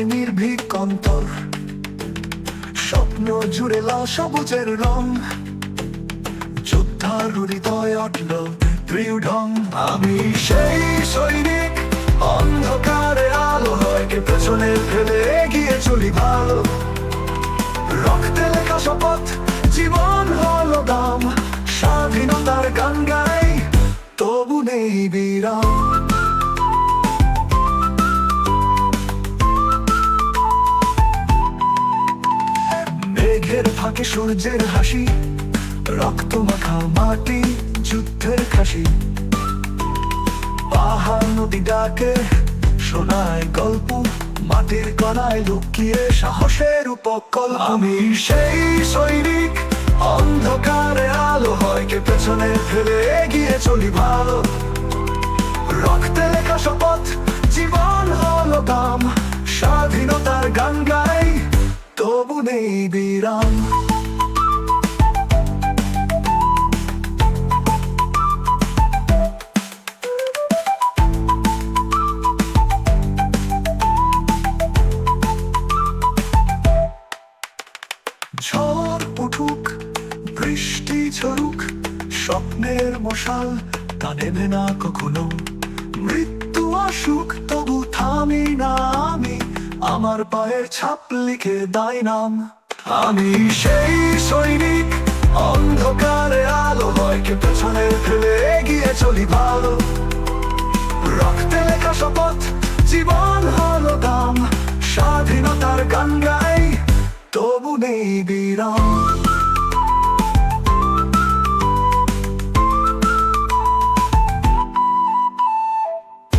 মানে নির্ভীক অন্তর, স্বপ্ন জুড়ে লাল সবুজের রং, যোদ্ধার হৃদয় অটল দৃঢ়। আমি সেই সৈনিক, অন্ধকারে আলো হয় কে পেছনে ফেলে এগিয়ে চলি ভালো। রক্তে লেখা শপথ, জীবন হলো দাম, স্বাধীনতার গান গাই তবু নেই বিরাম। মেঘের ফাঁকে সূর্যের হাসি, রক্ত মাখা মাটি যুদ্ধের খাসি। পাহাড় নদী ডাকে শোনায় গল্প, মাটির কণায় লুকিয়ে সাহসের উপকল। আমি সেই সৈনিক, অন্ধকারে আলো হয় কে পেছনে ফেলে এগিয়ে চলি ভালো। রক্তে লেখা শপথ, জীবন হলো দাম, স্বাধীনতার গান গাই তবু নেই বিরাম। ঝড় উঠুক, বৃষ্টি ঝরুক, স্বপ্নের মশাল তা নেবে না কখনো। মৃত্যু আসুক তবু থামি না আমি, আমার পায়ের ছাপ লিখে দায় নাম। আমি সেই সৈনিক, অন্ধকারে আলো হয় কে পেছনে ফেলে এগিয়ে চলি ভালো। রক্তে লেখা শপথ, জীবন হলো দাম, স্বাধীনতার গান গাই তবু নেই বিরাম।